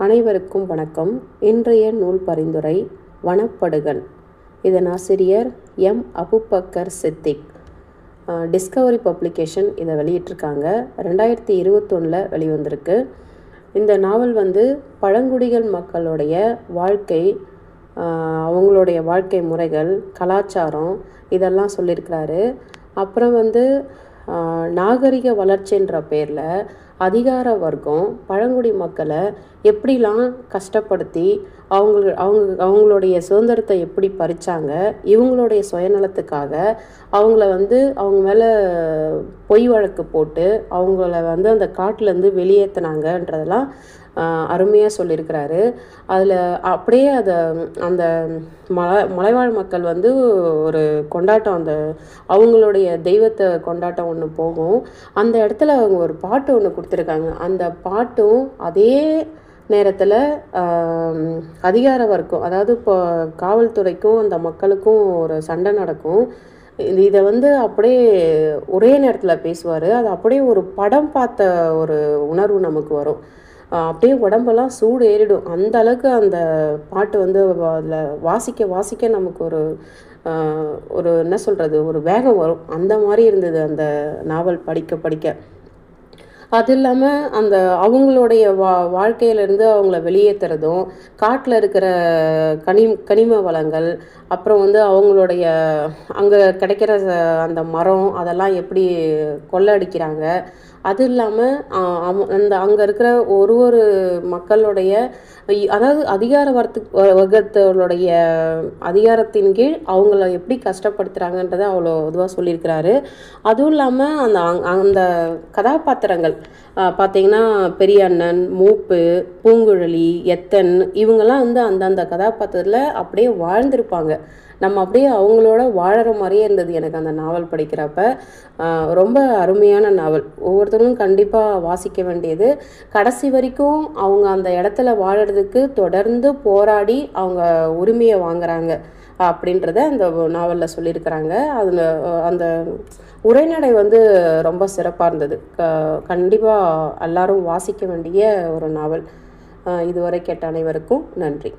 அனைவருக்கும் வணக்கம். இன்றைய நூல் பரிந்துரை வனப்படுகன். இதன் ஆசிரியர் M. Abubakar Siddique. Discovery publication இதை வெளியிட்டிருக்காங்க. 2021 வெளிவந்திருக்கு. இந்த நாவல் பழங்குடிகள் மக்களுடைய வாழ்க்கை, அவங்களுடைய வாழ்க்கை முறைகள், கலாச்சாரம் இதெல்லாம் சொல்லியிருக்கிறாரு. அப்புறம் நாகரிக வளர்ச்சின்ற பேரில் அதிகார வர்க்கம் பழங்குடி மக்களை எப்படிலாம் கஷ்டப்படுத்தி அவங்களுடைய சுதந்திரத்தை எப்படி பறித்தாங்க, இவங்களுடைய சுயநலத்துக்காக அவங்கள அவங்க மேலே பொய் வழக்கு போட்டு அவங்கள அந்த காட்டிலேருந்து வெளியேற்றினாங்கன்றதெல்லாம் அருமையாக சொல்லியிருக்கிறாரு. அதில் அப்படியே அந்த மலைவாழ் மக்கள் ஒரு கொண்டாட்டம், அவங்களுடைய தெய்வத்தை கொண்டாட்டம் ஒன்று போகும். அந்த இடத்துல அவங்க ஒரு பாட்டு ஒன்று கொடுத்துருக்காங்க. அந்த பாட்டும் அதே நேரத்தில் அதிகார வர்க்கம், அதாவது இப்போ காவல்துறைக்கும் அந்த மக்களுக்கும் ஒரு சண்டை நடக்கும். இதை அப்படியே ஒரே நேரத்தில் பேசுவார். அது அப்படியே ஒரு படம் பார்த்த ஒரு உணர்வு நமக்கு வரும். அப்படியே உடம்பெல்லாம் சூடு ஏறிடும். அந்த அளவுக்கு அந்த பாட்டு அதில் வாசிக்க நமக்கு ஒரு என்ன சொல்கிறது, ஒரு வேகம் வரும். அந்த மாதிரி இருந்தது அந்த நாவல் படிக்க. அது இல்லாமல் அவங்களுடைய வாழ்க்கையிலேருந்து அவங்கள வெளியேற்றுறதும், காட்டில் இருக்கிற கனிம வளங்கள், அப்புறம் அவங்களுடைய அங்கே கிடைக்கிற அந்த மரம் அதெல்லாம் எப்படி கொள்ளடிக்கிறாங்க. அது இல்லாமல் அங்கே இருக்கிற ஒரு மக்களுடைய, அதாவது அதிகார வர்க்கத்தோடைய அதிகாரத்தின் கீழ் அவங்கள எப்படி கஷ்டப்படுத்துகிறாங்கன்றதை அவ்வளோ இதுவாக சொல்லியிருக்கிறாரு. அதுவும் இல்லாமல் அந்த கதாபாத்திரங்கள் பார்த்திங்கன்னா பெரிய அண்ணன், மூப்பு, பூங்குழலி, எத்தன் இவங்கெல்லாம் அந்தந்த கதாபாத்திரத்தில் அப்படியே வாழ்ந்திருப்பாங்க. நம்ம அப்படியே அவங்களோட வாழற மாதிரியே இருந்தது எனக்கு அந்த நாவல் படிக்கிறப்ப. ரொம்ப அருமையான நாவல். ஒவ்வொருத்தரும் கண்டிப்பாக வாசிக்க வேண்டியது. கடைசி வரைக்கும் அவங்க அந்த இடத்துல வாழறதுக்கு தொடர்ந்து போராடி அவங்க உரிமையை வாங்குறாங்க அப்படின்றத அந்த நாவலில் சொல்லியிருக்கிறாங்க. அதில் அந்த உரைநடை ரொம்ப சிறப்பாக இருந்தது. கண்டிப்பாக எல்லாரும் வாசிக்க வேண்டிய ஒரு நாவல். இதுவரை கேட்ட அனைவருக்கும் நன்றி.